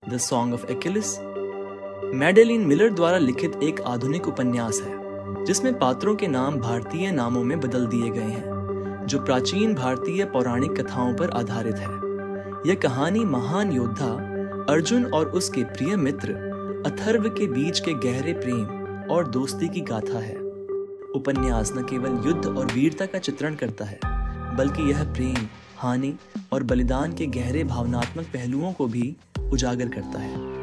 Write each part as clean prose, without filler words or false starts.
The song of Achilles Madeline Miller द्वारा लिखित एक आधुनिक उपन्यास है जिसमें पात्रों के नाम भारतीय नामों में बदल दिए गए हैं, जो प्राचीन भारतीय पौराणिक कथाओं पर आधारित है। यह कहानी महान योद्धा अर्जुन और उसके प्रिय मित्र अथर्व के बीच के गहरे प्रेम और दोस्ती की गाथा है। उपन्यास न केवल युद्ध और वीरता का चित्रण करता है, बल्कि यह प्रेम, हानि और बलिदान के गहरे भावनात्मक पहलुओं को भी उजागर करता है।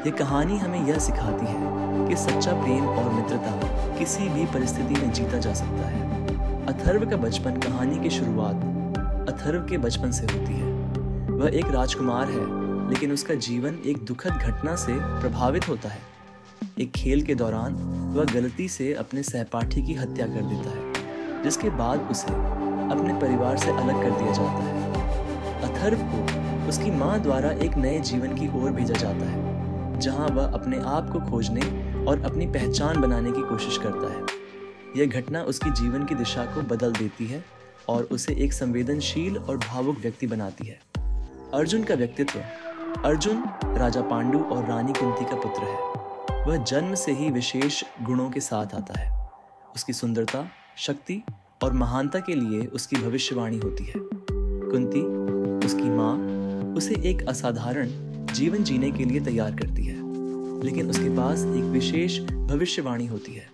यह कहानी हमें यह सिखाती है कि सच्चा प्रेम और मित्रता किसी भी परिस्थिति में जीता जा सकता है। अथर्व का बचपन कहानी की शुरुआत अथर्व के बचपन से होती है। वह एक राजकुमार है, लेकिन उसका जीवन एक दुखद घटना से प्रभावित होता है। एक खेल के दौरान वह गलती से अपने सहपाठी की हत्या कर देता है, जिसके बाद उसे अपने परिवार से अलग कर दिया जाता है। अथर्व को उसकी माँ द्वारा एक नए जीवन की ओर भेजा जाता है, जहाँ वह अपने आप को खोजने और अपनी पहचान बनाने की कोशिश करता है। यह घटना उसकी जीवन की दिशा को बदल देती है और उसे एक संवेदनशील और भावुक व्यक्ति बनाती है। अर्जुन का व्यक्तित्व। अर्जुन राजा पांडु और रानी कुंती का पुत्र है। वह जन्म से ही विशेष गुणों के साथ आता है। उसकी सुंदरता, शक्ति और महानता के लिए उसकी भविष्यवाणी होती है। कुंती, उसकी माँ, उसे एक असाधारण जीवन जीने के लिए तैयार करती है, लेकिन उसके पास एक विशेष भविष्यवाणी होती है।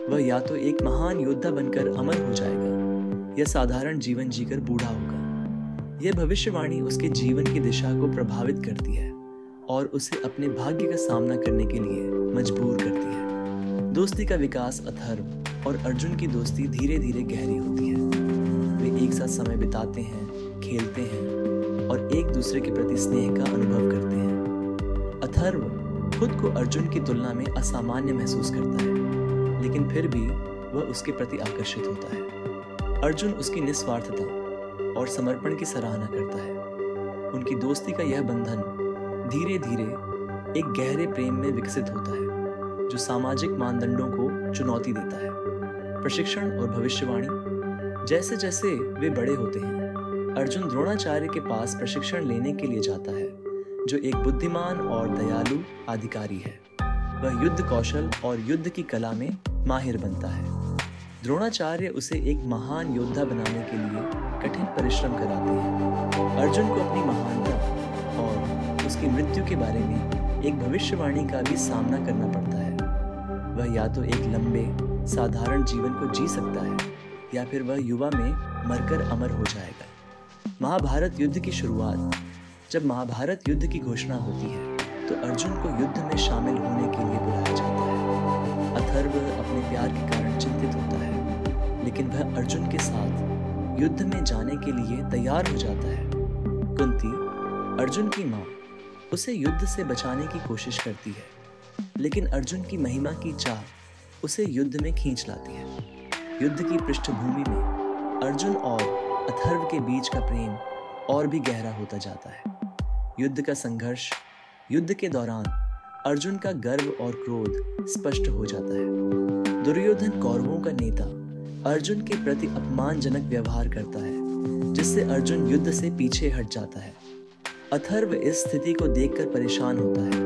वह या तो एक महान योद्धा बनकर अमर हो जाएगा या साधारण जीवन जीकर बूढ़ा होगा। यह भविष्यवाणी उसके जीवन की दिशा को प्रभावित करती है और उसे अपने भाग्य का सामना करने के लिए मजबूर करती है। दोस्ती का विकास। अथर्व और अर्जुन की दोस्ती धीरे धीरे गहरी होती है। वे एक साथ समय बिताते हैं, खेलते हैं और एक दूसरे के प्रति स्नेह का अनुभव करते हैं। अथर्व खुद को अर्जुन की तुलना में असामान्य महसूस करता है, लेकिन फिर भी वह उसके प्रति आकर्षित होता है। अर्जुन उसकी निस्वार्थता और समर्पण की सराहना करता है। उनकी दोस्ती का यह बंधन धीरे धीरे एक गहरे प्रेम में विकसित होता है, जो सामाजिक मानदंडों को चुनौती देता है। प्रशिक्षण और भविष्यवाणी। जैसे जैसे वे बड़े होते हैं, अर्जुन द्रोणाचार्य के पास प्रशिक्षण लेने के लिए जाता है, जो एक बुद्धिमान और दयालु अधिकारी है। वह युद्ध कौशल और युद्ध की कला में माहिर बनता है। द्रोणाचार्य उसे एक महान योद्धा बनाने के लिए कठिन परिश्रम कराते हैं। अर्जुन को अपनी महानता और उसकी मृत्यु के बारे में एक भविष्यवाणी का भी सामना करना पड़ता है। वह या तो एक लंबे साधारण जीवन को जी सकता है या फिर वह युवा में मरकर अमर हो जाएगा। महाभारत युद्ध की शुरुआत। जब महाभारत युद्ध की घोषणा होती है, तो अर्जुन को युद्ध में शामिल होने के लिए बुलाया जाता है। अथर्व अपने प्यार के कारण चिंतित होता है, लेकिन वह अर्जुन के साथ युद्ध में जाने के लिए तैयार हो जाता है। कुंती, अर्जुन की माँ, उसे युद्ध से बचाने की कोशिश करती है, लेकिन अर्जुन की महिमा की चाह उसे युद्ध में खींच लाती है। युद्ध की पृष्ठभूमि में अर्जुन और अथर्व के बीच का प्रेम और भी गहरा होता जाता है। युद्ध का संघर्ष। युद्ध के दौरान अर्जुन का गर्व और क्रोध स्पष्ट हो जाता है। दुर्योधन, कौरवों का नेता, अर्जुन के प्रति अपमानजनक व्यवहार करता है, जिससे अर्जुन युद्ध से पीछे हट जाता है। अथर्व इस स्थिति को देखकर परेशान होता है।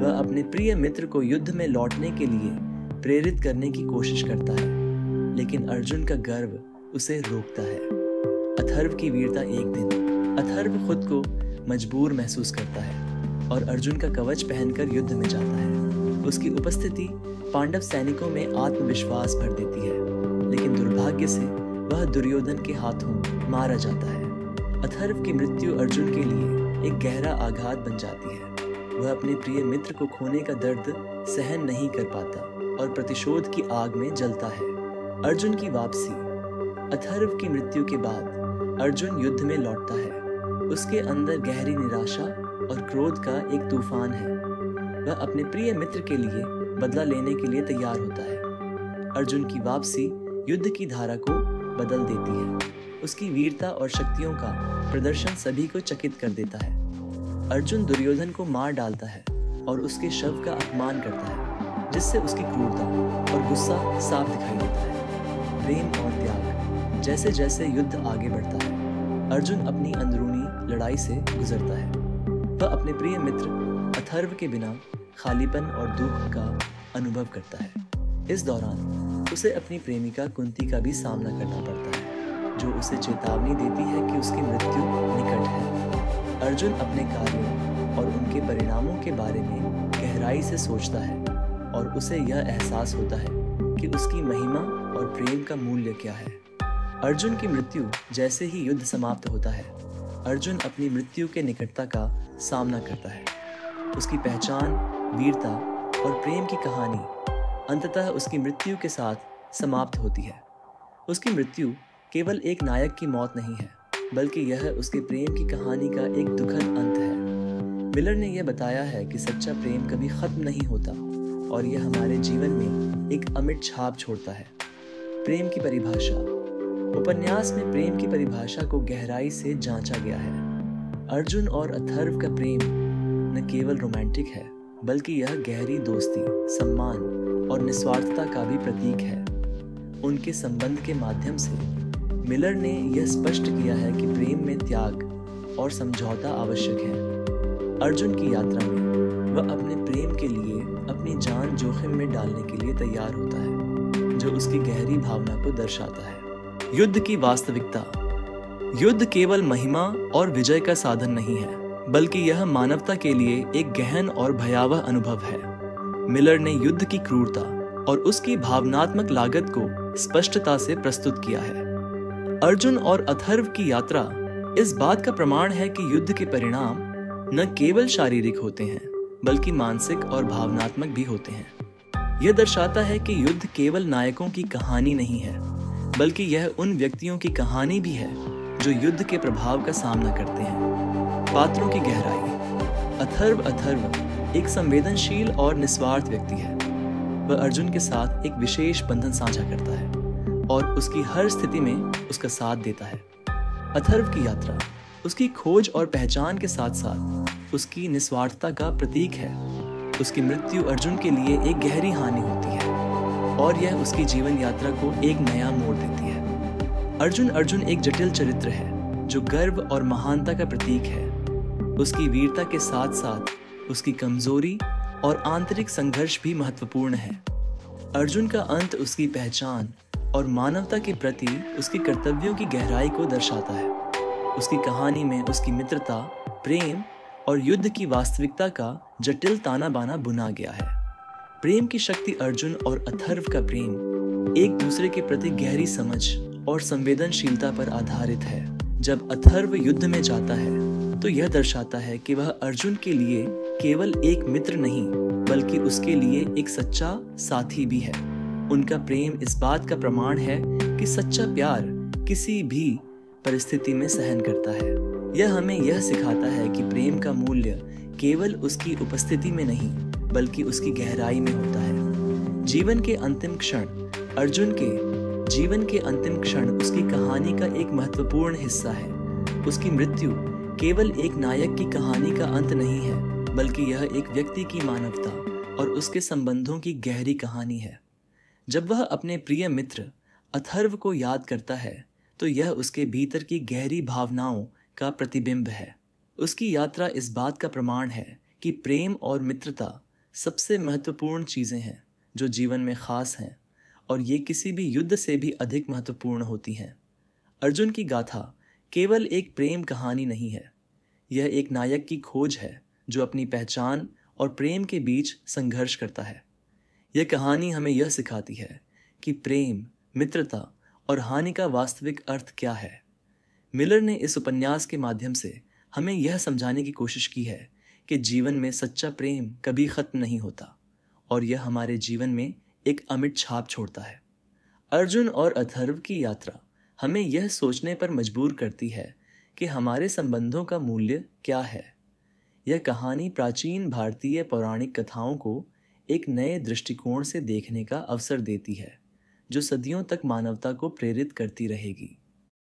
वह अपने प्रिय मित्र को युद्ध में लौटने के लिए प्रेरित करने की कोशिश करता है, लेकिन अर्जुन का गर्व उसे रोकता है। अथर्व की वीरता। एक दिन अथर्व खुद को मजबूर महसूस करता है और अर्जुन का कवच पहनकर युद्ध में जाता है। उसकी उपस्थिति पांडव सैनिकों में आत्मविश्वास भर देती है, लेकिन दुर्भाग्य से वह दुर्योधन के हाथों मारा जाता है। अथर्व की मृत्यु अर्जुन के लिए एक गहरा आघात बन जाती है। वह अपने प्रिय मित्र को खोने का दर्द सहन नहीं कर पाता और प्रतिशोध की आग में जलता है। अर्जुन की वापसी। अथर्व की मृत्यु के बाद अर्जुन युद्ध में लौटता है। उसके अंदर गहरी निराशा और क्रोध का एक तूफान है। वह अपने प्रिय मित्र के लिए बदला लेने के लिए तैयार होता है। अर्जुन की वापसी युद्ध की धारा को बदल देती है। उसकी वीरता और शक्तियों का प्रदर्शन सभी को चकित कर देता है। अर्जुन दुर्योधन को मार डालता है और उसके शव का अपमान करता है, जिससे उसकी क्रूरता और गुस्सा साफ दिखाई देता है। प्रेम और त्याग। जैसे जैसे युद्ध आगे बढ़ता है, अर्जुन अपनी अंदरूनी लड़ाई से गुजरता है। वह अपने प्रिय मित्र अथर्व के बिना खालीपन और दुख का अनुभव करता है। इस दौरान उसे अपनी प्रेमिका कुंती का भी सामना करना पड़ता है, जो उसे चेतावनी देती है कि उसकी मृत्यु निकट है। अर्जुन अपने कार्यों और उनके परिणामों के बारे में गहराई से सोचता है और उसे यह एहसास होता है कि उसकी महिमा और प्रेम का मूल्य क्या है। अर्जुन की मृत्यु जैसे ही युद्ध समाप्त होता है, अर्जुन अपनी मृत्यु के निकटता का सामना करता है। उसकी पहचान, वीरता और प्रेम की कहानी अंततः उसकी मृत्यु के साथ समाप्त होती है। उसकी मृत्यु केवल एक नायक की मौत नहीं है, बल्कि यह उसके प्रेम की कहानी का एक दुखद अंत है। मिलर ने यह बताया है कि सच्चा प्रेम कभी खत्म नहीं होता और यह हमारे जीवन में एक अमिट छाप छोड़ता है। प्रेम की परिभाषा। उपन्यास में प्रेम की परिभाषा को गहराई से जांचा गया है। अर्जुन और अथर्व का प्रेम न केवल रोमांटिक है, बल्कि यह गहरी दोस्ती, सम्मान और निस्वार्थता का भी प्रतीक है। उनके संबंध के माध्यम से मिलर ने यह स्पष्ट किया है कि प्रेम में त्याग और समझौता आवश्यक है। अर्जुन की यात्रा में वह अपने प्रेम के लिए अपनी जान जोखिम में डालने के लिए तैयार होता है, जो उसकी गहरी भावना को दर्शाता है। युद्ध की वास्तविकता। युद्ध केवल महिमा और विजय का साधन नहीं है, बल्कि यह मानवता के लिए एक गहन और भयावह अनुभव है। मिलर ने युद्ध की क्रूरता और उसकी भावनात्मक लागत को स्पष्टता से प्रस्तुत किया है। अर्जुन और अथर्व की यात्रा इस बात का प्रमाण है कि युद्ध के परिणाम न केवल शारीरिक होते हैं, बल्कि मानसिक और भावनात्मक भी होते हैं। यह दर्शाता है कि युद्ध केवल नायकों की कहानी नहीं है, बल्कि यह उन व्यक्तियों की कहानी भी है जो युद्ध के प्रभाव का सामना करते हैं। पात्रों की गहराई। अथर्व एक संवेदनशील और निस्वार्थ व्यक्ति है। वह अर्जुन के साथ एक विशेष बंधन साझा करता है और उसकी हर स्थिति में उसका साथ देता है। अथर्व की यात्रा उसकी खोज और पहचान के साथ साथ उसकी निस्वार्थता का प्रतीक है। उसकी मृत्यु अर्जुन के लिए एक गहरी हानि होती है और यह उसकी जीवन यात्रा को एक नया मोड़ देती है। अर्जुन एक जटिल चरित्र है जो गर्व और महानता का प्रतीक है। उसकी वीरता के साथ साथ उसकी कमजोरी और आंतरिक संघर्ष भी महत्वपूर्ण है। अर्जुन का अंत उसकी पहचान और मानवता के प्रति उसके कर्तव्यों की गहराई को दर्शाता है। उसकी कहानी में उसकी मित्रता, प्रेम और युद्ध की वास्तविकता का जटिल ताना बाना बुना गया है। प्रेम की शक्ति। अर्जुन और अथर्व का प्रेम एक दूसरे के प्रति गहरी समझ और संवेदनशीलता पर आधारित है। जब अथर्व युद्ध में जाता है तो यह दर्शाता है कि वह अर्जुन के लिए केवल एक मित्र नहीं, बल्कि उसके लिए एक सच्चा साथी भी है। उनका प्रेम इस बात का प्रमाण है कि सच्चा प्यार किसी भी परिस्थिति में सहन करता है। यह हमें यह सिखाता है कि प्रेम का मूल्य केवल उसकी उपस्थिति में नहीं, बल्कि उसकी गहराई में होता है। जीवन के अंतिम क्षण। अर्जुन के जीवन के अंतिम क्षण उसकी कहानी का एक महत्वपूर्ण हिस्सा है। उसकी मृत्यु केवल एक नायक की कहानी का अंत नहीं है, बल्कि यह एक व्यक्ति की मानवता और उसके संबंधों की गहरी कहानी है। जब वह अपने प्रिय मित्र अथर्व को याद करता है तो यह उसके भीतर की गहरी भावनाओं का प्रतिबिंब है। उसकी यात्रा इस बात का प्रमाण है कि प्रेम और मित्रता सबसे महत्वपूर्ण चीज़ें हैं जो जीवन में खास हैं, और ये किसी भी युद्ध से भी अधिक महत्वपूर्ण होती हैं। अर्जुन की गाथा केवल एक प्रेम कहानी नहीं है, यह एक नायक की खोज है जो अपनी पहचान और प्रेम के बीच संघर्ष करता है। यह कहानी हमें यह सिखाती है कि प्रेम, मित्रता और हानि का वास्तविक अर्थ क्या है। मिलर ने इस उपन्यास के माध्यम से हमें यह समझाने की कोशिश की है कि जीवन में सच्चा प्रेम कभी खत्म नहीं होता और यह हमारे जीवन में एक अमिट छाप छोड़ता है। अर्जुन और अथर्व की यात्रा हमें यह सोचने पर मजबूर करती है कि हमारे संबंधों का मूल्य क्या है। यह कहानी प्राचीन भारतीय पौराणिक कथाओं को एक नए दृष्टिकोण से देखने का अवसर देती है, जो सदियों तक मानवता को प्रेरित करती रहेगी।